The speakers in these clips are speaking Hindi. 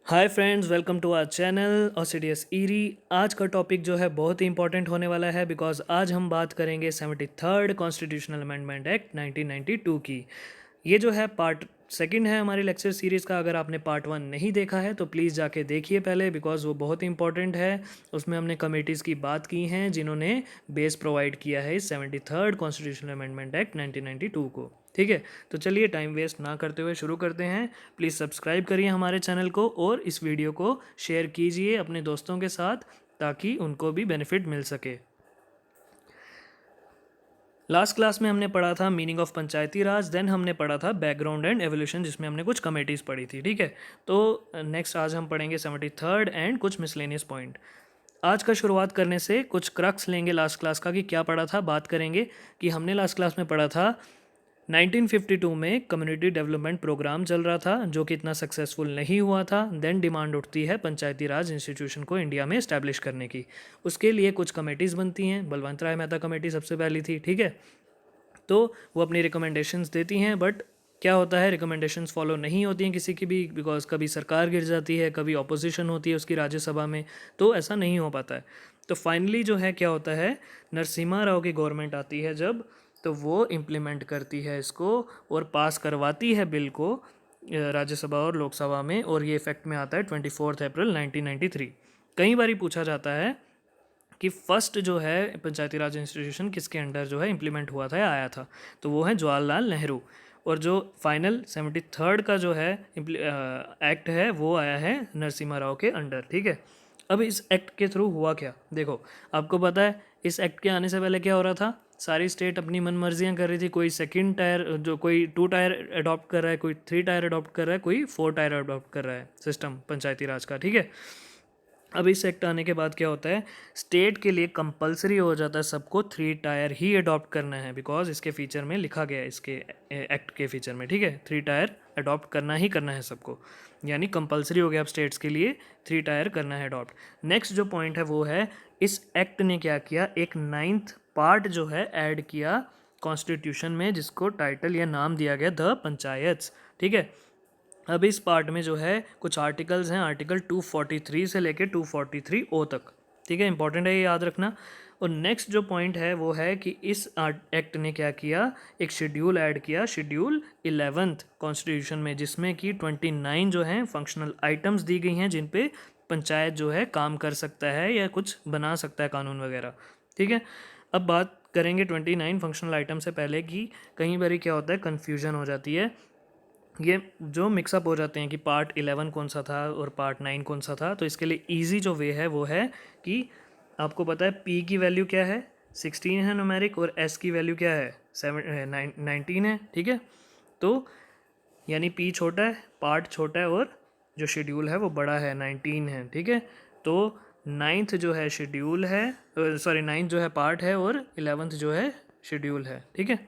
Hi friends, welcome to our channel OCDS ईरी। आज का टॉपिक जो है बहुत ही इंपॉर्टेंट होने वाला है बिकॉज आज हम बात करेंगे 73rd कॉन्स्टिट्यूशनल अमेंडमेंट एक्ट 1992 की। ये जो है पार्ट सेकंड है हमारी लेक्चर सीरीज़ का। अगर आपने पार्ट वन नहीं देखा है तो प्लीज़ जाके देखिए पहले, बिकॉज वो बहुत ही इंपॉर्टेंट है। उसमें हमने कमेटीज़ की बात की हैं जिन्होंने बेस प्रोवाइड किया है इस 73rd कॉन्स्टिट्यूशनल अमेंडमेंट एक्ट 1992 को। ठीक है, तो चलिए टाइम वेस्ट ना करते हुए शुरू करते हैं। प्लीज़ सब्सक्राइब करिए हमारे चैनल को और इस वीडियो को शेयर कीजिए अपने दोस्तों के साथ ताकि उनको भी बेनिफिट मिल सके। लास्ट क्लास में हमने पढ़ा था meaning of Panchayati Raj, then हमने पढ़ा था बैकग्राउंड एंड एवोल्यूशन जिसमें हमने कुछ कमेटीज़ पढ़ी थी। ठीक है, तो नेक्स्ट आज हम पढ़ेंगे 73rd एंड कुछ मिसलेनियस पॉइंट। आज का शुरुआत करने से कुछ क्रक्स लेंगे लास्ट क्लास का कि क्या पढ़ा था। बात करेंगे कि हमने लास्ट क्लास में पढ़ा था 1952 में कम्युनिटी डेवलपमेंट प्रोग्राम चल रहा था जो कि इतना सक्सेसफुल नहीं हुआ था। देन डिमांड उठती है पंचायती राज इंस्टीट्यूशन को इंडिया में इस्टेब्लिश करने की। उसके लिए कुछ कमेटीज़ बनती हैं। बलवंत राय मेहता कमेटी सबसे पहली थी। ठीक है, तो वो अपनी रिकमेंडेशंस देती हैं, बट क्या होता है, रिकमेंडेशंस फॉलो नहीं होती हैं किसी की भी, बिकॉज कभी सरकार गिर जाती है, कभी ऑपोजिशन होती है उसकी राज्यसभा में, तो ऐसा नहीं हो पाता है। तो फाइनली जो है क्या होता है, नरसिम्हा राव की गवर्नमेंट आती है जब, तो वो इम्प्लीमेंट करती है इसको और पास करवाती है बिल को राज्यसभा और लोकसभा में, और ये इफेक्ट में आता है 24 अप्रैल 1993। कई बार पूछा जाता है कि फर्स्ट जो है पंचायती राज इंस्टीट्यूशन किसके अंडर जो है इम्प्लीमेंट हुआ था या आया था, तो वो है जवाहरलाल नेहरू। और जो फाइनल 73rd का जो है एक्ट है वो आया है नरसिम्हा राव के अंडर। ठीक है, अब इस एक्ट के थ्रू हुआ क्या, देखो आपको पता है इस एक्ट के आने से पहले क्या हो रहा था। सारी स्टेट अपनी मन मर्जियाँ कर रही थी। कोई सेकंड टायर, जो कोई 2 टायर अडॉप्ट कर रहा है, कोई 3 टायर अडॉप्ट कर रहा है, कोई 4 टायर अडॉप्ट कर रहा है सिस्टम पंचायती राज का। ठीक है, अब इस एक्ट आने के बाद क्या होता है, स्टेट के लिए कंपलसरी हो जाता है सबको 3 टायर ही अडॉप्ट करना है, बिकॉज इसके फीचर में लिखा गया है, इसके एक्ट के फीचर में। ठीक है, 3 टायर अडॉप्ट करना ही करना है सबको, यानी कंपलसरी हो गया अब स्टेट्स के लिए 3 टायर करना है अडॉप्ट। नेक्स्ट जो पॉइंट है वो है, इस एक्ट ने क्या किया, एक 9th पार्ट जो है ऐड किया कॉन्स्टिट्यूशन में, जिसको टाइटल या नाम दिया गया द पंचायत्स। ठीक है, अब इस पार्ट में जो है कुछ आर्टिकल्स हैं, आर्टिकल 243 से लेके 243 ओ तक। ठीक है, इंपॉर्टेंट है ये याद रखना। और नेक्स्ट जो पॉइंट है वो है कि इस एक्ट ने क्या किया, एक शेड्यूल ऐड किया, शेड्यूल 11th कॉन्स्टिट्यूशन में, जिसमें कि 29 जो हैं फंक्शनल आइटम्स दी गई हैं जिन पे पंचायत जो है काम कर सकता है या कुछ बना सकता है कानून वगैरह। ठीक है, अब बात करेंगे 29 फंक्शनल आइटम से पहले कि कई बार क्या होता है, कन्फ्यूजन हो जाती है, ये जो मिक्सअप हो जाते हैं कि पार्ट 11 कौन सा था और पार्ट 9 कौन सा था। तो इसके लिए इजी जो वे है वो है कि आपको पता है पी की वैल्यू क्या है, 16 है न्यूमेरिक, और एस की वैल्यू क्या है, 19 है। ठीक है, तो यानी पी छोटा है, पार्ट छोटा है, और जो शेड्यूल है वो बड़ा है, 19 है। ठीक है, तो 9th जो है शेड्यूल है, सॉरी 9th जो है पार्ट है, और 11th जो है शेड्यूल है। ठीक है,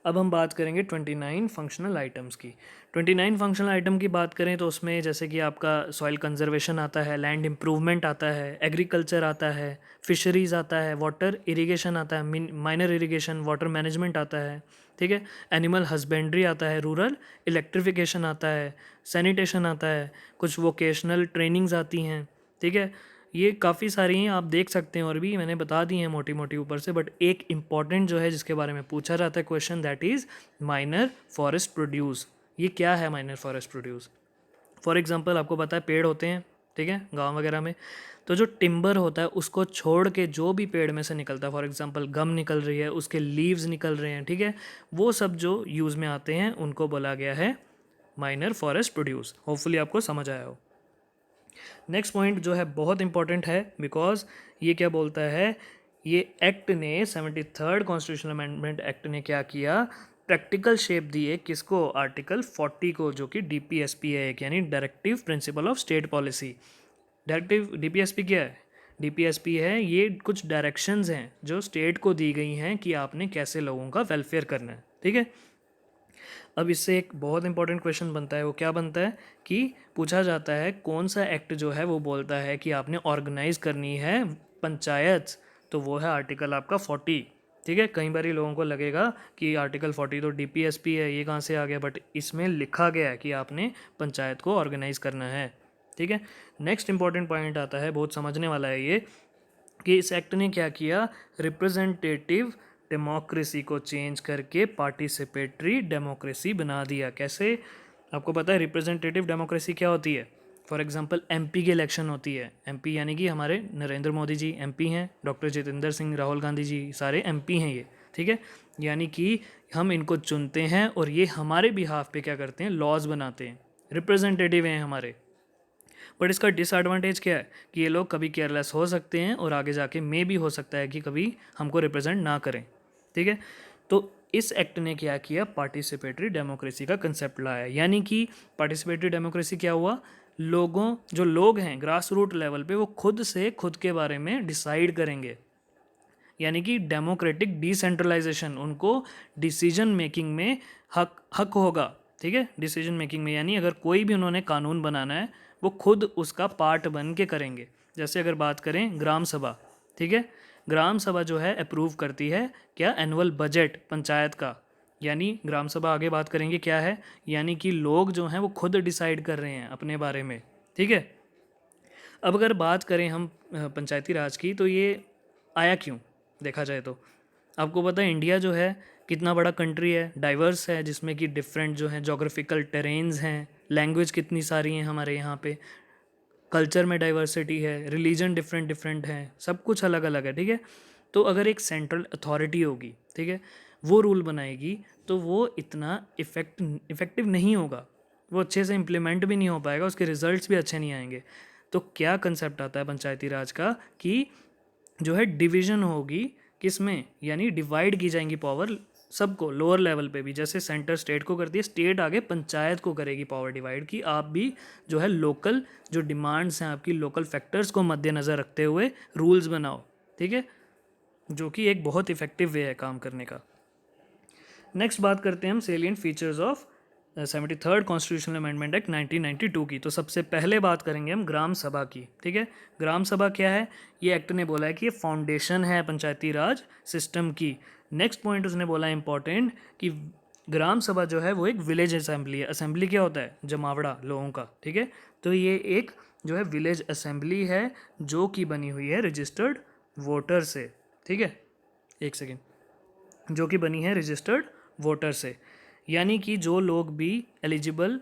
अब हम बात करेंगे 29 फंक्शनल आइटम्स की। 29 फंक्शनल आइटम की बात करें तो उसमें जैसे कि आपका सॉइल कंजर्वेशन आता है, लैंड इम्प्रूवमेंट आता है, एग्रीकल्चर आता है, फिशरीज़ आता है, वाटर इरिगेशन आता है, माइनर इरिगेशन, वाटर मैनेजमेंट आता है। ठीक है, एनिमल हस्बेंड्री आता है, रूरल इलेक्ट्रिफिकेशन आता है, सैनिटेशन आता है, कुछ वोकेशनल ट्रेनिंग्स आती हैं। ठीक है, ये काफ़ी सारी हैं, आप देख सकते हैं, और भी मैंने बता दी हैं मोटी मोटी ऊपर से, बट एक इम्पॉर्टेंट जो है जिसके बारे में पूछा जाता है question, that is minor forest produce. ये क्या है minor forest produce? For example आपको पता है पेड़ होते हैं, ठीक है, गांव वगैरह में, तो जो टिम्बर होता है उसको छोड़ के जो भी पेड़ में से निकलता है, फॉर एग्जांपल गम निकल रही है, उसके लीव्स निकल रहे हैं, ठीक है, वो सब जो यूज़ में आते हैं उनको बोला गया है माइनर फॉरेस्ट प्रोड्यूस। होपफुली आपको समझ आया हो। नेक्स्ट पॉइंट जो है बहुत इंपॉर्टेंट है, बिकॉज ये क्या बोलता है, ये एक्ट ने 73rd कॉन्स्टिट्यूशनल अमेंडमेंट एक्ट ने क्या किया, प्रैक्टिकल शेप दिए किसको, आर्टिकल 40 को, जो कि डीपीएसपी है एक, यानी directive principle of state policy. Directive DPSP क्या है, डीपीएसपी है ये कुछ डायरेक्शंस हैं जो स्टेट को दी गई हैं कि आपने कैसे लोगों का वेलफेयर करना है। ठीक है, अब इससे एक बहुत इंपॉर्टेंट क्वेश्चन बनता है, वो क्या बनता है कि पूछा जाता है कौन सा एक्ट जो है वो बोलता है कि आपने ऑर्गेनाइज करनी है पंचायत, तो वो है आर्टिकल आपका 40। ठीक है। कई बार लोगों को लगेगा कि आर्टिकल 40 तो डीपीएसपी है, ये कहाँ से आ गया, बट इसमें लिखा गया है कि आपने पंचायत को ऑर्गेनाइज करना है। ठीक है। नेक्स्ट इंपॉर्टेंट पॉइंट आता है, बहुत समझने वाला है ये, कि इस एक्ट ने क्या किया, रिप्रेजेंटेटिव डेमोक्रेसी को चेंज करके पार्टिसिपेटरी डेमोक्रेसी बना दिया। कैसे? आपको पता है रिप्रेजेंटेटिव डेमोक्रेसी क्या होती है? फॉर एग्जांपल एमपी की इलेक्शन होती है। एमपी यानी कि हमारे नरेंद्र मोदी जी एमपी हैं, डॉक्टर जितेंद्र सिंह, राहुल गांधी जी, सारे एमपी हैं ये। ठीक है। यानी कि हम इनको चुनते हैं और ये हमारे बिहाफ पे क्या करते हैं, लॉज बनाते हैं, रिप्रेजेंटेटिव हैं हमारे। बट इसका डिसएडवांटेज क्या है कि ये लोग कभी केयरलेस हो सकते हैं और आगे जाके मे भी हो सकता है कि कभी हमको रिप्रेजेंट ना करें। ठीक है। तो इस एक्ट ने क्या किया, पार्टिसिपेटरी डेमोक्रेसी का कंसेप्ट लाया। यानी कि पार्टिसिपेटरी डेमोक्रेसी क्या हुआ, जो लोग हैं ग्रास रूट लेवल पे, वो खुद से खुद के बारे में डिसाइड करेंगे। यानी कि डेमोक्रेटिक डिसेंट्रलाइजेशन, उनको डिसीजन मेकिंग में हक होगा। ठीक है। डिसीजन मेकिंग में यानी अगर कोई भी उन्होंने कानून बनाना है वो खुद उसका पार्ट बन के करेंगे। जैसे अगर बात करें ग्राम सभा, ठीक है, ग्राम सभा जो है अप्रूव करती है क्या, एनुअल बजट पंचायत का। यानी ग्राम सभा आगे बात करेंगे क्या है, यानी कि लोग जो हैं वो खुद डिसाइड कर रहे हैं अपने बारे में। ठीक है। अब अगर बात करें हम पंचायती राज की, तो ये आया क्यों देखा जाए तो आपको पता है इंडिया जो है कितना बड़ा कंट्री है, डाइवर्स है, जिसमें कि डिफरेंट जो है जोग्राफिकल टेरेन्स हैं, लैंग्वेज कितनी सारी हैं हमारे यहाँ पे, कल्चर में डाइवर्सिटी है, रिलीजन डिफरेंट डिफरेंट है, सब कुछ अलग अलग है। ठीक है। तो अगर एक सेंट्रल अथॉरिटी होगी, ठीक है, वो रूल बनाएगी, तो वो इतना इफ़ेक्टिव नहीं होगा, वो अच्छे से इम्प्लीमेंट भी नहीं हो पाएगा, उसके रिजल्ट्स भी अच्छे नहीं आएंगे। तो क्या कंसेप्ट आता है पंचायती राज का कि जो है डिवीज़न होगी किस में, यानी डिवाइड की जाएंगी पावर सबको, लोअर लेवल पे भी, जैसे सेंटर स्टेट को करती है, स्टेट आगे पंचायत को करेगी पावर डिवाइड की। आप भी जो है लोकल जो डिमांड्स हैं आपकी, लोकल फैक्टर्स को मद्देनज़र रखते हुए रूल्स बनाओ। ठीक है। जो कि एक बहुत इफेक्टिव वे है काम करने का। नेक्स्ट बात करते हैं हम salient features of 73rd constitutional amendment act 1992 की। तो सबसे पहले बात करेंगे हम ग्राम सभा की। ठीक है। ग्राम सभा क्या है, ये एक्ट ने बोला है कि ये फाउंडेशन है पंचायती राज सिस्टम की। नेक्स्ट पॉइंट उसने बोला है इंपॉर्टेंट, कि ग्राम सभा जो है वो एक विलेज असेंबली है। असेंबली क्या होता है, जमावड़ा लोगों का। ठीक है। तो ये एक जो है विलेज असेंबली है जो कि बनी हुई है रजिस्टर्ड वोटर से। ठीक है। एक सेकेंड, जो कि बनी है रजिस्टर्ड वोटर से, यानी कि जो लोग भी एलिजिबल,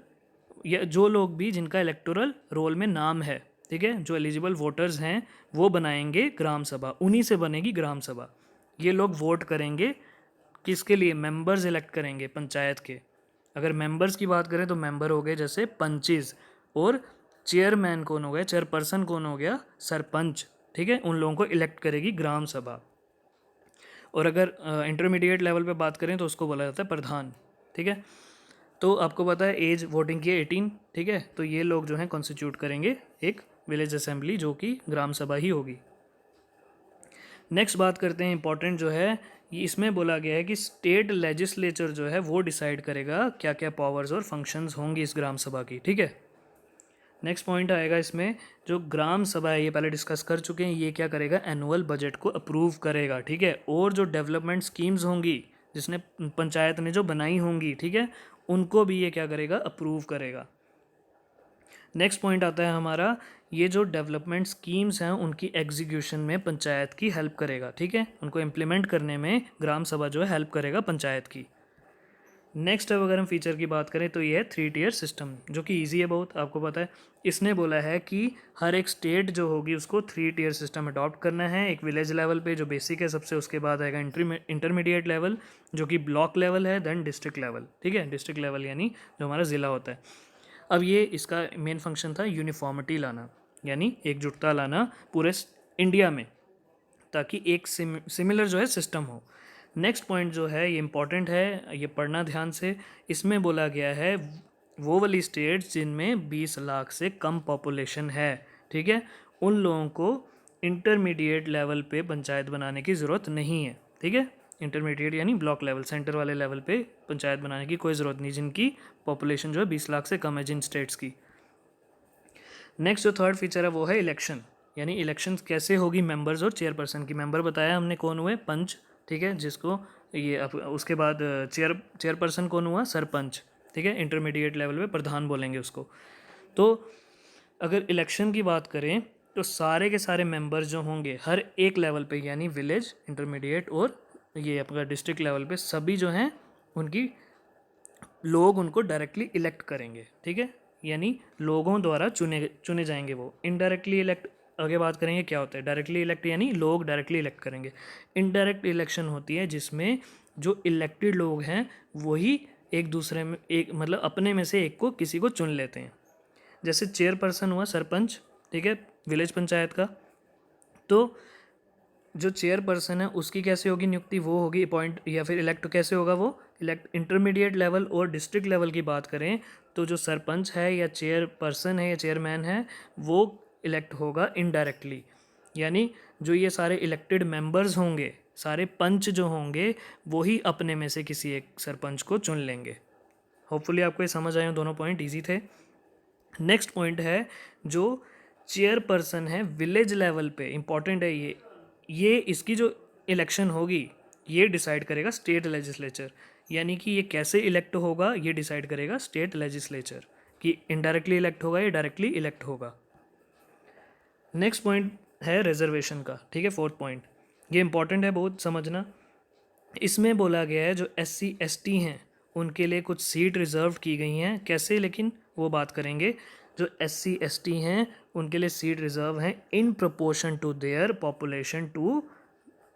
या जो लोग भी जिनका इलेक्टोरल रोल में नाम है, ठीक है, जो एलिजिबल वोटर्स हैं वो बनाएंगे ग्राम सभा, उन्हीं से बनेगी ग्राम सभा। ये लोग वोट करेंगे किसके लिए, मेंबर्स इलेक्ट करेंगे पंचायत के। अगर मेंबर्स की बात करें तो मेंबर हो गए जैसे पंचेस, और चेयरमैन कौन हो गया, चेयरपर्सन कौन हो गया, सरपंच। ठीक है। उन लोगों को इलेक्ट करेगी ग्राम सभा। और अगर इंटरमीडिएट लेवल पे बात करें तो उसको बोला जाता है प्रधान। ठीक है। तो आपको पता है एज वोटिंग की है 18। ठीक है। तो ये लोग जो हैं कॉन्स्टिट्यूट करेंगे एक विलेज असेंबली, जो कि ग्राम सभा ही होगी। नेक्स्ट बात करते हैं इंपॉर्टेंट जो है, ये इसमें बोला गया है कि स्टेट लेजिस्लेचर जो है वो डिसाइड करेगा क्या क्या पावर्स और फंक्शंस होंगी इस ग्राम सभा की। ठीक है। नेक्स्ट पॉइंट आएगा इसमें, जो ग्राम सभा है ये पहले डिस्कस कर चुके हैं, ये क्या करेगा, एनुअल बजट को अप्रूव करेगा। ठीक है। और जो डेवलपमेंट स्कीम्स होंगी जिसने पंचायत ने जो बनाई होंगी, ठीक है, उनको भी ये क्या करेगा, अप्रूव करेगा। नेक्स्ट पॉइंट आता है हमारा, ये जो डेवलपमेंट स्कीम्स हैं उनकी एग्जीक्यूशन में पंचायत की हेल्प करेगा। ठीक है। उनको इम्प्लीमेंट करने में ग्राम सभा जो है हेल्प करेगा पंचायत की। नेक्स्ट अब अगर हम फीचर की बात करें तो ये है 3 टियर सिस्टम, जो कि इजी है बहुत, आपको पता है। इसने बोला है कि हर एक स्टेट जो होगी उसको 3 टियर सिस्टम अडॉप्ट करना है। एक विलेज लेवल पे जो बेसिक है सबसे, उसके बाद आएगा इंटरमीडिएट लेवल जो कि ब्लॉक लेवल है, देन डिस्ट्रिक्ट लेवल। ठीक है। डिस्ट्रिक्ट लेवल यानी जो हमारा ज़िला होता है। अब ये इसका मेन फंक्शन था यूनिफॉर्मिटी लाना, यानी एकजुटता लाना पूरे इंडिया में, ताकि एक सिमिलर जो है सिस्टम हो। नेक्स्ट पॉइंट जो है ये इंपॉर्टेंट है, ये पढ़ना ध्यान से। इसमें बोला गया है वो वाली स्टेट्स जिनमें 20 लाख से कम पॉपुलेशन है, ठीक है, उन लोगों को इंटरमीडिएट लेवल पे पंचायत बनाने की ज़रूरत नहीं है। ठीक है। इंटरमीडिएट यानी ब्लॉक लेवल, सेंटर वाले लेवल पे पंचायत बनाने की कोई ज़रूरत नहीं जिनकी पॉपुलेशन जो है 20 लाख से कम है, जिन स्टेट्स की। नेक्स्ट जो थर्ड फीचर है वो है इलेक्शन, यानी इलेक्शन कैसे होगी मेंबर्स और चेयरपर्सन की। मेंबर बताया हमने कौन हुए, पंच, ठीक है, जिसको ये उसके बाद चेयरपर्सन कौन हुआ, सरपंच, ठीक है, इंटरमीडिएट लेवल पे प्रधान बोलेंगे उसको। तो अगर इलेक्शन की बात करें तो सारे के सारे मेंबर्स जो होंगे हर एक लेवल पे, यानी विलेज, इंटरमीडिएट और ये अपना डिस्ट्रिक्ट लेवल पे, सभी जो हैं उनकी लोग उनको डायरेक्टली इलेक्ट करेंगे, ठीक है, यानी लोगों द्वारा चुने चुने जाएंगे वो। इनडायरेक्टली इलेक्ट आगे बात करेंगे क्या होता है। डायरेक्टली इलेक्ट यानी लोग डायरेक्टली इलेक्ट करेंगे। इनडायरेक्ट इलेक्शन होती है जिसमें जो इलेक्टेड लोग हैं वही एक दूसरे में एक मतलब अपने में से एक को किसी को चुन लेते हैं। जैसे चेयरपर्सन हुआ सरपंच, ठीक है, विलेज पंचायत का, तो जो चेयरपर्सन है उसकी कैसे होगी नियुक्ति, वो होगी अपॉइंट या फिर इलेक्ट कैसे होगा वो इलेक्ट। इंटरमीडिएट लेवल और डिस्ट्रिक्ट लेवल की बात करें तो जो सरपंच है या चेयरपर्सन है या चेयरमैन है वो इलेक्ट होगा इनडायरेक्टली, यानी जो ये सारे इलेक्टेड मेंबर्स होंगे, सारे पंच जो होंगे वही अपने में से किसी एक सरपंच को चुन लेंगे। होपफुली आपको ये समझ आए, दोनों पॉइंट ईजी थे। नेक्स्ट पॉइंट है जो चेयरपर्सन है विलेज लेवल पे, इंपॉर्टेंट है ये इसकी जो इलेक्शन होगी ये डिसाइड करेगा स्टेट लेजिस्लेचर, यानी कि ये कैसे इलेक्ट होगा ये डिसाइड करेगा स्टेट लेजिस्लेचर, कि इनडायरेक्टली इलेक्ट होगा या डायरेक्टली इलेक्ट होगा। नेक्स्ट पॉइंट है रिजर्वेशन का, ठीक है, फोर्थ पॉइंट, ये इंपॉर्टेंट है बहुत समझना। इसमें बोला गया है जो SC ST हैं उनके लिए कुछ सीट रिजर्व की गई हैं, कैसे, लेकिन वो बात करेंगे। जो SC ST हैं उनके लिए सीट रिजर्व हैं in proportion to their population too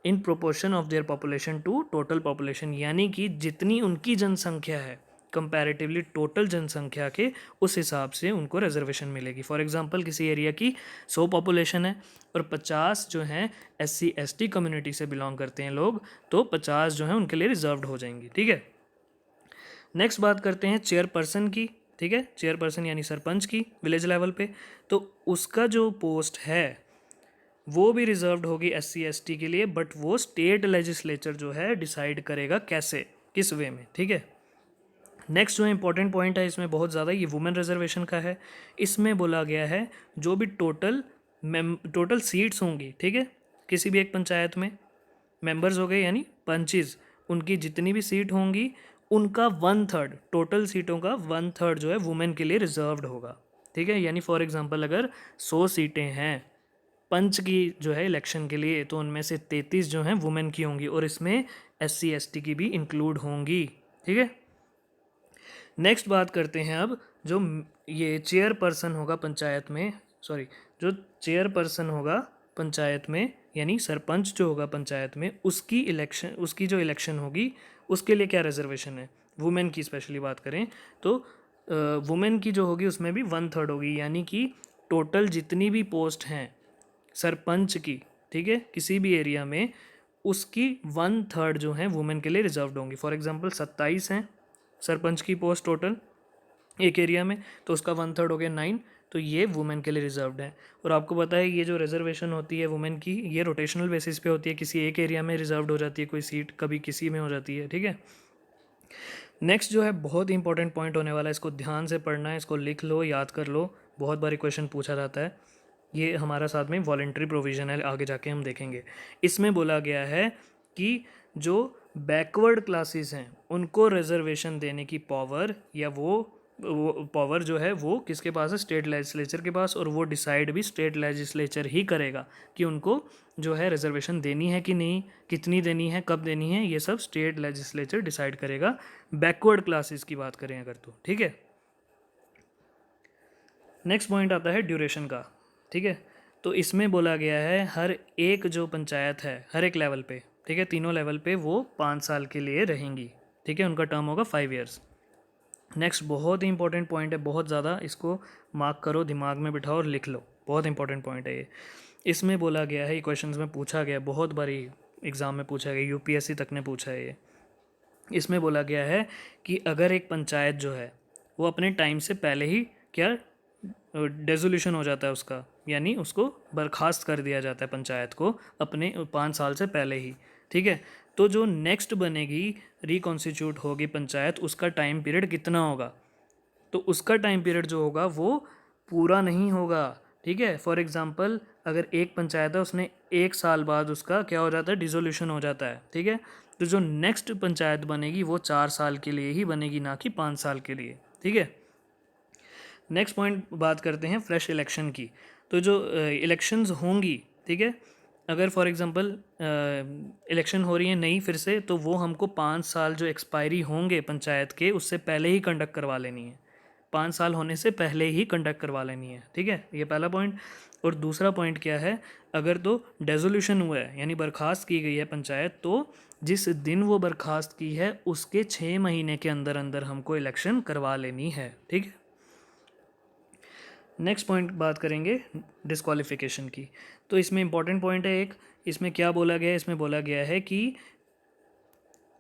in proportion of their population to total population, यानी कि जितनी उनकी जनसंख्या है कंपैरेटिवली टोटल जनसंख्या के उस हिसाब से उनको रिजर्वेशन मिलेगी। फॉर एग्जांपल किसी एरिया की 100 पॉपुलेशन है और 50 जो हैं SC ST कम्युनिटी से बिलोंग करते हैं लोग, तो 50 जो हैं उनके लिए रिजर्व्ड हो जाएंगी, ठीक है। नेक्स्ट बात करते हैं चेयरपर्सन की, ठीक है, चेयरपर्सन यानी सरपंच की विलेज लेवल पे, तो उसका जो पोस्ट है वो भी रिजर्व्ड होगी SC ST के लिए, बट वो स्टेट लेजिस्लेचर जो है डिसाइड करेगा कैसे, किस वे में, ठीक है। नेक्स्ट जो इंपॉर्टेंट पॉइंट है इसमें बहुत ज़्यादा, ये वुमेन रिजर्वेशन का है। इसमें बोला गया है जो भी टोटल सीट्स होंगी, ठीक है, किसी भी एक पंचायत में मेंबर्स हो गए यानी पंचेस, उनकी जितनी भी सीट होंगी उनका 1/3 टोटल सीटों का 1/3 जो है वुमेन के लिए रिजर्व्ड होगा, ठीक है। यानी फॉर एग्जांपल अगर 100 सीटें हैं पंच की जो है इलेक्शन के लिए, तो उनमें से 33 जो हैं वुमेन की होंगी और इसमें SC ST की भी इंक्लूड होंगी, ठीक है। नेक्स्ट बात करते हैं अब जो ये चेयरपर्सन होगा पंचायत में, सॉरी, जो चेयरपर्सन होगा पंचायत में यानी सरपंच जो होगा पंचायत में, उसकी जो इलेक्शन होगी उसके लिए क्या रिजर्वेशन है, वुमेन की स्पेशली बात करें तो वुमेन की जो होगी उसमें भी 1/3 होगी, यानी कि टोटल जितनी भी पोस्ट हैं सरपंच की, ठीक है, किसी भी एरिया में, उसकी 1/3 जो है वुमेन के लिए रिजर्व्ड होंगी। फॉर एग्जांपल 27 हैं सरपंच की पोस्ट टोटल एक एरिया में, तो उसका 1/3 हो गया 9, तो ये वुमेन के लिए रिजर्व्ड है। और आपको पता है ये जो रिजर्वेशन होती है वुमेन की, ये रोटेशनल बेसिस पे होती है, किसी एक एरिया में रिजर्व्ड हो जाती है कोई सीट, कभी किसी में हो जाती है, ठीक है। नेक्स्ट जो है बहुत इंपॉर्टेंट पॉइंट होने वाला है, इसको ध्यान से पढ़ना है, इसको लिख लो, याद कर लो, बहुत बारी क्वेश्चन पूछा जाता है। ये हमारा साथ में वॉलेंट्री प्रोविज़न है, आगे जाके हम देखेंगे। इसमें बोला गया है कि जो बैकवर्ड क्लासेस हैं उनको रिजर्वेशन देने की पावर, या वो पावर जो है वो किसके पास है, स्टेट लेजिस्लेचर के पास, और वो डिसाइड भी स्टेट लेजिस्लेचर ही करेगा कि उनको जो है रिजर्वेशन देनी है कि नहीं, कितनी देनी है, कब देनी है, ये सब स्टेट लेजिस्लेचर डिसाइड करेगा बैकवर्ड क्लासेस की बात करें अगर तो, ठीक है। नेक्स्ट पॉइंट आता है ड्यूरेशन का, ठीक है। तो इसमें बोला गया है हर एक जो पंचायत है हर एक लेवल पे, ठीक है, तीनों लेवल पे वो 5 साल के लिए रहेंगी, ठीक है, उनका टर्म होगा 5 ईयर्स। नेक्स्ट बहुत ही इंपॉर्टेंट पॉइंट है, बहुत ज़्यादा, इसको मार्क करो, दिमाग में बिठाओ और लिख लो, बहुत इंपॉर्टेंट पॉइंट है ये। इसमें बोला गया है, ये क्वेश्चंस में पूछा गया, बहुत बारी एग्ज़ाम में पूछा गया, UPSC तक ने पूछा है ये। इसमें बोला गया है कि अगर एक पंचायत जो है वो अपने टाइम से पहले ही क्या डेजोल्यूशन हो जाता है उसका, यानी उसको बर्खास्त कर दिया जाता है पंचायत को अपने 5 साल से पहले ही, ठीक है, तो जो नेक्स्ट बनेगी रिकॉन्स्टिट्यूट होगी पंचायत, उसका टाइम पीरियड कितना होगा, तो उसका टाइम पीरियड जो होगा वो पूरा नहीं होगा, ठीक है। फॉर एग्जांपल अगर एक पंचायत है, उसने 1 साल बाद उसका क्या हो जाता है, डिसोल्यूशन हो जाता है, ठीक है। तो जो नेक्स्ट पंचायत बनेगी वो 4 साल के लिए ही बनेगी, ना कि 5 साल के लिए, ठीक है। नेक्स्ट पॉइंट बात करते हैं फ्रेश इलेक्शन की। तो जो इलेक्शंस होंगी, ठीक है, अगर फॉर एग्जांपल इलेक्शन हो रही है नई फिर से, तो वो हमको 5 साल जो एक्सपायरी होंगे पंचायत के उससे पहले ही कंडक्ट करवा लेनी है, 5 साल होने से पहले ही कंडक्ट करवा लेनी है, ठीक है। ये पहला पॉइंट। और दूसरा पॉइंट क्या है, अगर तो डेजोल्यूशन हुआ है यानी बर्खास्त की गई है पंचायत, तो जिस दिन वो बर्खास्त की है उसके 6 महीने के अंदर अंदर हमको इलेक्शन करवा लेनी है, ठीक है। नेक्स्ट पॉइंट बात करेंगे डिस्क्वालिफिकेशन की। तो इसमें इंपॉर्टेंट पॉइंट है एक, इसमें क्या बोला गया है, इसमें बोला गया है कि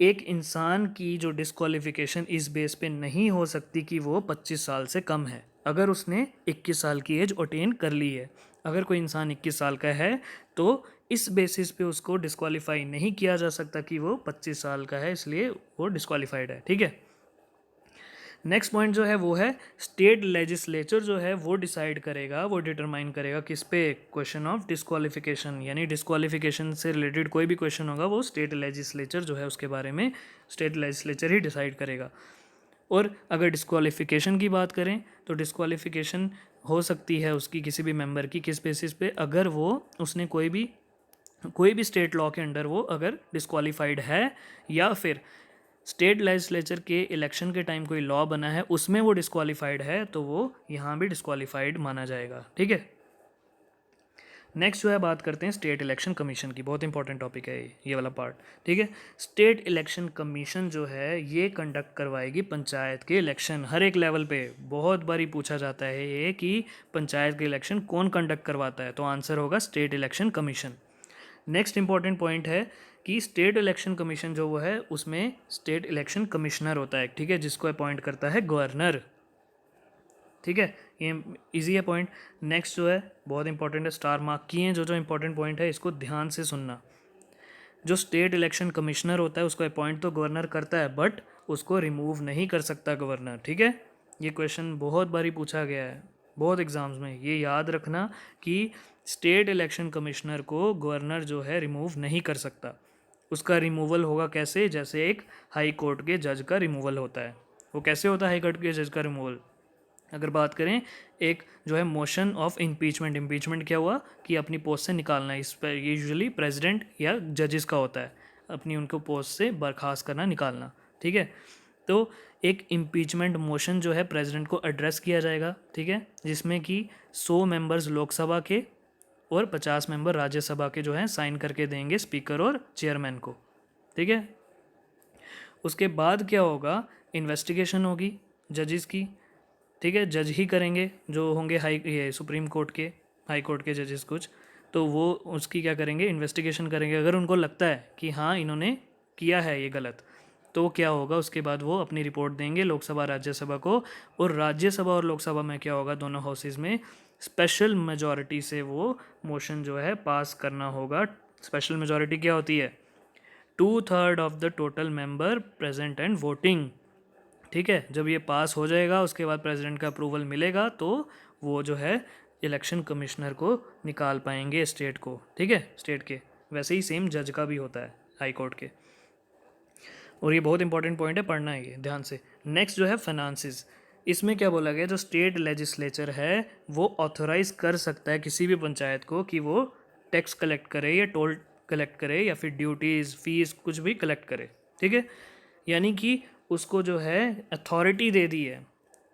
एक इंसान की जो डिस्क्वालिफिकेशन इस बेस पे नहीं हो सकती कि वो 25 साल से कम है, अगर उसने 21 साल की एज अटेन कर ली है। अगर कोई इंसान 21 साल का है तो इस बेसिस पे उसको डिस्क्वालीफाई नहीं किया जा सकता कि वो 25 साल का है, इसलिए वो डिस्क्वालीफाइड है, ठीक है। नेक्स्ट पॉइंट जो है वो है स्टेट लेजिस्लेचर जो है वो डिसाइड करेगा, वो डिटरमाइन करेगा किस पे, क्वेश्चन ऑफ डिस्क्वालिफिकेशन, यानी डिस्क्वालिफिकेशन से रिलेटेड कोई भी क्वेश्चन होगा वो स्टेट लेजिस्लेचर जो है उसके बारे में स्टेट लेजिस्लेचर ही डिसाइड करेगा। और अगर डिस्क्वालिफिकेशन की बात करें तो डिस्क्वालिफिकेशन हो सकती है उसकी किसी भी मेंबर की किस बेसिस पे, अगर वो उसने कोई भी स्टेट लॉ के अंडर वो अगर डिस्क्वालीफाइड है, या फिर स्टेट लेजिस्लेचर के इलेक्शन के टाइम कोई लॉ बना है उसमें वो डिस्क्वालीफाइड है, तो वो यहाँ भी डिस्क्वालीफाइड माना जाएगा, ठीक है। नेक्स्ट जो है बात करते हैं स्टेट इलेक्शन कमीशन की, बहुत इंपॉर्टेंट टॉपिक है ये वाला पार्ट, ठीक है। स्टेट इलेक्शन कमीशन जो है ये कंडक्ट करवाएगी पंचायत के इलेक्शन हर एक लेवल पे। बहुत बारी पूछा जाता है ये कि पंचायत के इलेक्शन कौन कंडक्ट करवाता है, तो आंसर होगा state election commission. Next important point है कि स्टेट इलेक्शन कमीशन जो वो है उसमें स्टेट इलेक्शन कमिश्नर होता है, ठीक है, जिसको अपॉइंट करता है गवर्नर, ठीक है। ये इजी है पॉइंट। नेक्स्ट जो है बहुत इंपॉर्टेंट है, स्टार मार्क की हैं जो जो इंपॉर्टेंट पॉइंट है, इसको ध्यान से सुनना। जो स्टेट इलेक्शन कमिश्नर होता है उसको अपॉइंट तो गवर्नर करता है, बट उसको रिमूव नहीं कर सकता गवर्नर, ठीक है। ये क्वेश्चन बहुत बारी पूछा गया है बहुत एग्जाम्स में, ये याद रखना कि स्टेट इलेक्शन कमिश्नर को गवर्नर जो है रिमूव नहीं कर सकता। उसका रिमूवल होगा कैसे, जैसे एक हाई कोर्ट के जज का रिमूवल होता है। वो कैसे होता है हाई कोर्ट के जज का रिमूवल, अगर बात करें एक जो है मोशन ऑफ इम्पीचमेंट, इम्पीचमेंट क्या हुआ कि अपनी पोस्ट से निकालना, इस पर यूजुअली प्रेसिडेंट या जजेस का होता है, अपनी उनको पोस्ट से बर्खास्त करना, निकालना, ठीक है। तो एक इम्पीचमेंट मोशन जो है प्रेसिडेंट को एड्रेस किया जाएगा, ठीक है, जिसमें कि 100 मेंबर्स लोकसभा के और 50 मेंबर राज्यसभा के जो हैं साइन करके देंगे स्पीकर और चेयरमैन को, ठीक है। उसके बाद क्या होगा, इन्वेस्टिगेशन होगी जजेस की, ठीक है, जज ही करेंगे जो होंगे ये सुप्रीम कोर्ट के, हाई कोर्ट के जजेस कुछ, तो वो उसकी क्या करेंगे, इन्वेस्टिगेशन करेंगे। अगर उनको लगता है कि हाँ इन्होंने किया है ये गलत, तो क्या होगा, उसके बाद वो अपनी रिपोर्ट देंगे लोकसभा राज्यसभा को, और राज्यसभा और लोकसभा में क्या होगा, दोनों हाउसेज में स्पेशल मेजॉरिटी से वो मोशन जो है पास करना होगा। स्पेशल मेजॉरिटी क्या होती है, 2/3 of the total member present and voting, ठीक है। जब ये पास हो जाएगा उसके बाद प्रेसिडेंट का अप्रूवल मिलेगा तो वो जो है इलेक्शन कमिश्नर को निकाल पाएंगे स्टेट को, ठीक है, स्टेट के। वैसे ही सेम जज का भी होता है हाई कोर्ट के। और ये बहुत इंपॉर्टेंट पॉइंट है, पढ़ना है ये ध्यान से। नेक्स्ट जो है फाइनेंसिस, इसमें क्या बोला गया, जो स्टेट लेजिस्लेचर है वो ऑथोराइज कर सकता है किसी भी पंचायत को कि वो टैक्स कलेक्ट करे या टोल कलेक्ट करे या फिर ड्यूटीज़ फीस कुछ भी कलेक्ट करे, ठीक है। यानी कि उसको जो है अथॉरिटी दे दी है,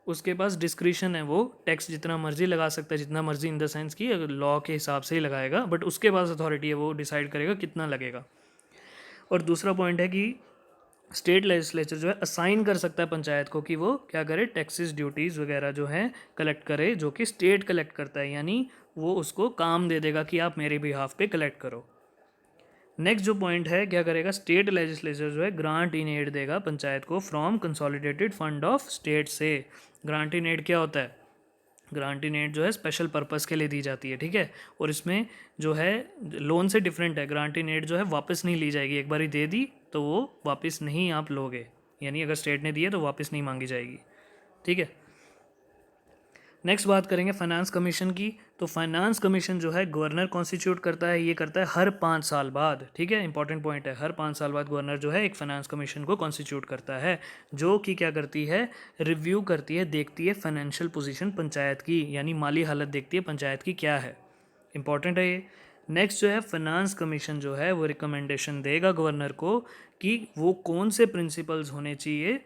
उसके पास डिस्क्रिशन है, वो टैक्स जितना मर्जी लगा सकता है, जितना मर्जी इन द सेंस कि अगर लॉ के हिसाब से ही लगाएगा, बट उसके पास अथॉरिटी है, वो डिसाइड करेगा कितना लगेगा। और दूसरा पॉइंट है कि स्टेट लेजिस्लेचर जो है असाइन कर सकता है पंचायत को कि वो क्या करे, टैक्सेस ड्यूटीज़ वगैरह जो है कलेक्ट करे, जो कि स्टेट कलेक्ट करता है, यानी वो उसको काम दे देगा कि आप मेरे बिहाफ पे कलेक्ट करो। नेक्स्ट जो पॉइंट है, क्या करेगा, स्टेट लेजिस्लेचर जो है ग्रांट इन एड देगा पंचायत को from consolidated fund of state से। ग्रांट इन एड क्या होता है, ग्रांट इन एड जो है स्पेशल पर्पस के लिए दी जाती है, ठीक है। और इसमें जो है लोन से डिफरेंट है, ग्रांट इन एड जो है वापस नहीं ली जाएगी, एक बारी दे दी तो वो वापस नहीं आप लोगे, यानी अगर स्टेट ने दी है तो वापस नहीं मांगी जाएगी, ठीक है। नेक्स्ट बात करेंगे फाइनेंस कमीशन की। तो फाइनेंस कमीशन जो है गवर्नर कॉन्स्टिट्यूट करता है, ये करता है हर 5 साल बाद, ठीक है, इंपॉर्टेंट पॉइंट है, हर 5 साल बाद गवर्नर जो है एक फाइनेंस कमीशन को कॉन्स्टिट्यूट करता है, जो कि क्या करती है, रिव्यू करती है, देखती है फाइनेंशियल पोजीशन पंचायत की, यानी माली हालत देखती है पंचायत की क्या है, इंपॉर्टेंट है ये। नेक्स्ट जो है फाइनेंस कमीशन जो है वो रिकमेंडेशन देगा गवर्नर को कि वो कौन से प्रिंसिपल्स होने चाहिए,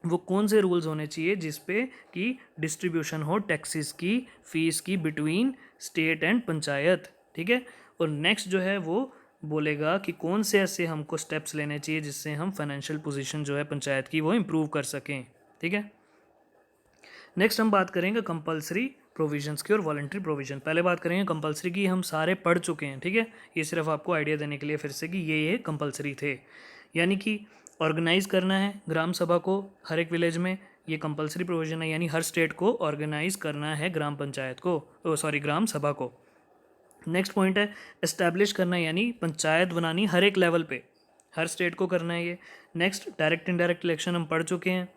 वो कौन से रूल्स होने चाहिए जिस पे कि डिस्ट्रीब्यूशन हो टैक्सेस की, फीस की बिटवीन स्टेट एंड पंचायत, ठीक है। और नेक्स्ट जो है वो बोलेगा कि कौन से ऐसे हमको स्टेप्स लेने चाहिए जिससे हम फाइनेंशियल पोजीशन जो है पंचायत की वो इम्प्रूव कर सकें, ठीक है। नेक्स्ट हम बात करेंगे कंपलसरी प्रोविजंस की और वॉलंटरी प्रोविजन। पहले बात करेंगे कंपलसरी की, हम सारे पढ़ चुके हैं, ठीक है, ये सिर्फ आपको आइडिया देने के लिए फिर से कि ये कंपलसरी थे, यानी कि ऑर्गेनाइज करना है ग्राम सभा को हर एक विलेज में, ये कंपलसरी प्रोविजन है, यानी हर स्टेट को ऑर्गेनाइज करना है ग्राम पंचायत को, सॉरी ग्राम सभा को। नेक्स्ट पॉइंट है एस्टैब्लिश करना, यानी पंचायत बनानी हर एक लेवल पे, हर स्टेट को करना है ये। नेक्स्ट डायरेक्ट इनडायरेक्ट इलेक्शन हम पढ़ चुके हैं,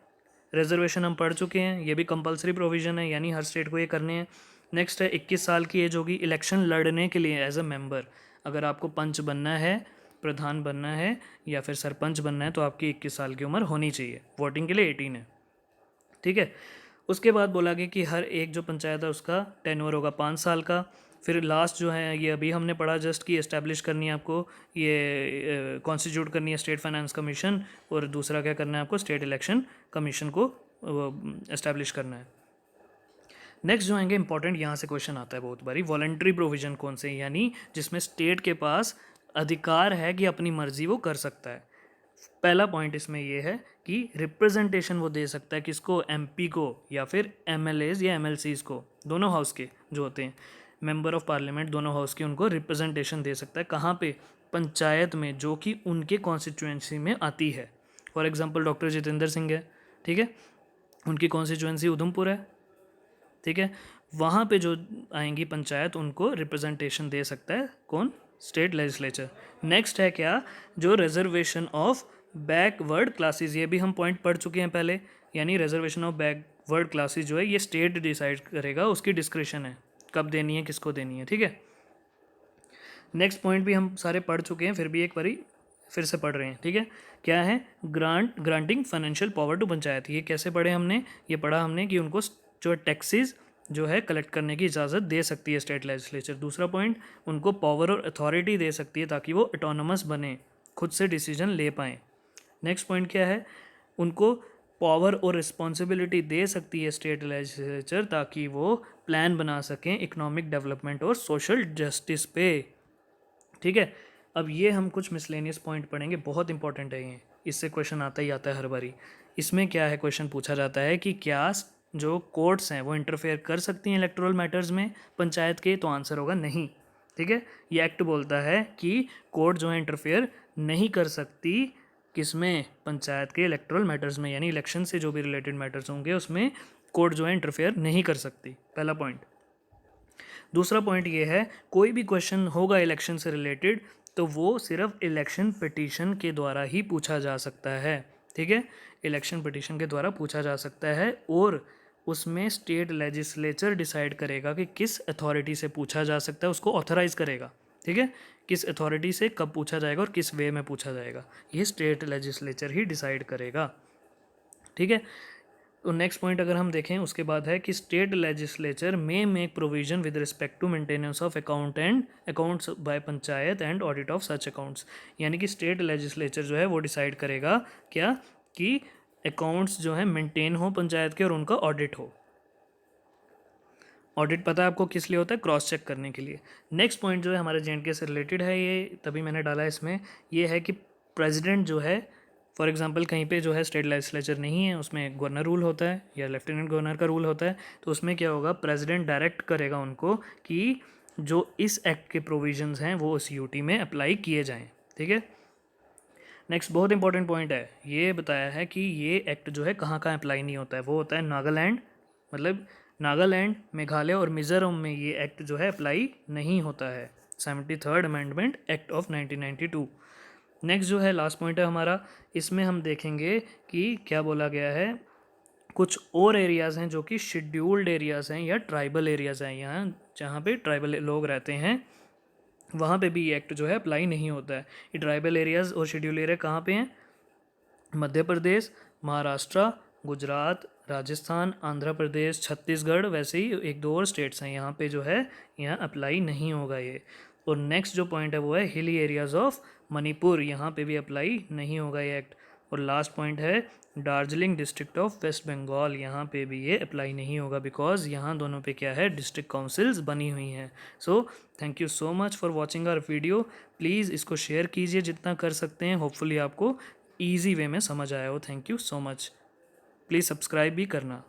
रिजर्वेशन हम पढ़ चुके हैं, ये भी कंपलसरी प्रोविजन है, यानी हर स्टेट को ये करने हैं। नेक्स्ट है 21 साल की एज होगी इलेक्शन लड़ने के लिए एज अ मेंबर, अगर आपको पंच बनना है, प्रधान बनना है या फिर सरपंच बनना है तो आपकी 21 साल की उम्र होनी चाहिए, वोटिंग के लिए 18 है, ठीक है। उसके बाद बोला गया कि हर एक जो पंचायत है उसका टेन्योर होगा 5 साल का। फिर लास्ट जो है ये अभी हमने पढ़ा जस्ट कि इस्टेब्लिश करनी है आपको, ये कॉन्स्टिट्यूट करनी है स्टेट फाइनेंस कमीशन, और दूसरा क्या करना है आपको, स्टेट इलेक्शन कमीशन को इस्टेब्लिश करना है। नेक्स्ट जो आएंगे इंपॉर्टेंट, यहाँ से क्वेश्चन आता है बहुत बारी, वॉलंटरी प्रोविजन कौन से, यानी जिसमें स्टेट के पास अधिकार है कि अपनी मर्जी वो कर सकता है। पहला पॉइंट इसमें ये है कि रिप्रेजेंटेशन वो दे सकता है किसको, एमपी को या फिर एमएलएज या एमएलसीज को, दोनों हाउस के जो होते हैं मेंबर ऑफ पार्लियामेंट, दोनों हाउस के, उनको रिप्रेजेंटेशन दे सकता है कहाँ पे, पंचायत में जो कि उनके कॉन्स्टिट्यूएंसी में आती है। For example doctor Jitendra Singh है, ठीक है, उनकी कॉन्स्टिट्यूएंसी उधमपुर है, ठीक है, वहाँ पे जो आएंगी पंचायत उनको रिप्रेजेंटेशन दे सकता है कौन, स्टेट लेजिस्लेचर। नेक्स्ट है क्या, जो रिजर्वेशन ऑफ बैकवर्ड क्लासेस, ये भी हम पॉइंट पढ़ चुके हैं पहले, यानी रिजर्वेशन ऑफ बैकवर्ड क्लासेस जो है ये स्टेट डिसाइड करेगा, उसकी डिस्क्रिशन है कब देनी है, किसको देनी है, ठीक है। नेक्स्ट पॉइंट भी हम सारे पढ़ चुके हैं, फिर भी एक बारी फिर से पढ़ रहे हैं, ठीक है। क्या है, granting financial power to panchayat, ये कैसे पढ़े हमने, ये पढ़ा हमने कि उनको जो टैक्सेस जो है कलेक्ट करने की इजाज़त दे सकती है स्टेट लेजिस्लेचर। दूसरा पॉइंट, उनको पावर और अथॉरिटी दे सकती है ताकि वो ऑटोनमस बने, खुद से डिसीजन ले पाएँ। नेक्स्ट पॉइंट क्या है, उनको पावर और रिस्पॉन्सिबिलिटी दे सकती है स्टेट लेजिस्लेचर ताकि वो प्लान बना सकें इकोनॉमिक डेवलपमेंट और सोशल जस्टिस पे, ठीक है। अब ये हम कुछ मिसलेनियस पॉइंट पढ़ेंगे, बहुत इंपॉर्टेंट है ये, इससे क्वेश्चन आता ही आता है हर बारी। इसमें क्या है, क्वेश्चन पूछा जाता है कि क्या जो कोर्ट्स हैं वो इंटरफेयर कर सकती हैं इलेक्टोरल मैटर्स में पंचायत के, तो आंसर होगा नहीं, ठीक है। ये एक्ट बोलता है कि कोर्ट जो है इंटरफेयर नहीं कर सकती किसमें, पंचायत के इलेक्टोरल मैटर्स में, यानी इलेक्शन से जो भी रिलेटेड मैटर्स होंगे उसमें कोर्ट जो है इंटरफेयर नहीं कर सकती, पहला पॉइंट। दूसरा पॉइंट ये है, कोई भी क्वेश्चन होगा इलेक्शन से रिलेटेड तो वो सिर्फ इलेक्शन पिटीशन के द्वारा ही पूछा जा सकता है, ठीक है, इलेक्शन पिटीशन के द्वारा पूछा जा सकता है, और उसमें स्टेट लेजिस्लेचर डिसाइड करेगा कि किस अथॉरिटी से पूछा जा सकता है, उसको ऑथराइज करेगा, ठीक है, किस अथॉरिटी से कब पूछा जाएगा और किस वे में पूछा जाएगा, ये स्टेट लेजिस्लेचर ही डिसाइड करेगा, ठीक है। तो नेक्स्ट पॉइंट अगर हम देखें उसके बाद है कि स्टेट लेजिस्लेचर में make provision with respect to maintenance of account and accounts by panchayat and audit of such accounts, यानी कि स्टेट लेजिस्लेचर जो है वो डिसाइड करेगा क्या, कि अकाउंट्स जो है मेंटेन हो पंचायत के और उनका ऑडिट हो। ऑडिट पता है आपको किस लिए होता है, क्रॉस चेक करने के लिए। नेक्स्ट पॉइंट जो है हमारे जे से रिलेटेड है, ये तभी मैंने डाला है इसमें, ये है कि प्रेसिडेंट जो है, फॉर एग्जांपल कहीं पे जो है स्टेट लेजिस्लेचर नहीं है, उसमें गवर्नर रूल होता है या लेफ्टिनेंट गवर्नर का रूल होता है, तो उसमें क्या होगा, प्रेसिडेंट डायरेक्ट करेगा उनको कि जो इस एक्ट के प्रोविजंस हैं वो उस यूटी में अप्लाई किए जाएँ, ठीक है। नेक्स्ट बहुत इंपॉर्टेंट पॉइंट है, ये बताया है कि ये एक्ट जो है कहाँ कहाँ अप्लाई नहीं होता है, वो होता है नागालैंड, मतलब नागालैंड, मेघालय और मिज़ोरम में ये एक्ट जो है अप्लाई नहीं होता है, 73rd amendment act of 1992। Next जो है लास्ट पॉइंट है हमारा, इसमें हम देखेंगे कि क्या बोला गया है, कुछ और एरियाज़ हैं जो कि शेड्यूल्ड एरियाज़ हैं या ट्राइबल एरियाज़ हैं, यहाँ जहाँ पे ट्राइबल लोग रहते हैं वहाँ पे भी ये एक्ट जो है अप्लाई नहीं होता है। ये ट्राइबल एरियाज़ और शेड्यूल एरिया कहाँ पे हैं? मध्य प्रदेश, महाराष्ट्र, गुजरात, राजस्थान, आंध्र प्रदेश, छत्तीसगढ़, वैसे ही एक दो और स्टेट्स हैं यहाँ पे जो है यहाँ अप्लाई नहीं होगा ये। और नेक्स्ट जो पॉइंट है वो है हिली एरियाज़ ऑफ मणिपुर, यहाँ पे भी अप्लाई नहीं होगा ये एक्ट। और लास्ट पॉइंट है दार्जिलिंग डिस्ट्रिक्ट ऑफ वेस्ट बंगाल, यहाँ पे भी ये अप्लाई नहीं होगा बिकॉज यहाँ दोनों पे क्या है, डिस्ट्रिक्ट काउंसिल्स बनी हुई हैं। So thank you so much for watching our video. Please इसको शेयर कीजिए जितना कर सकते हैं, होपफुली आपको ईजी वे में समझ आया हो। Thank you so much. Please subscribe भी करना।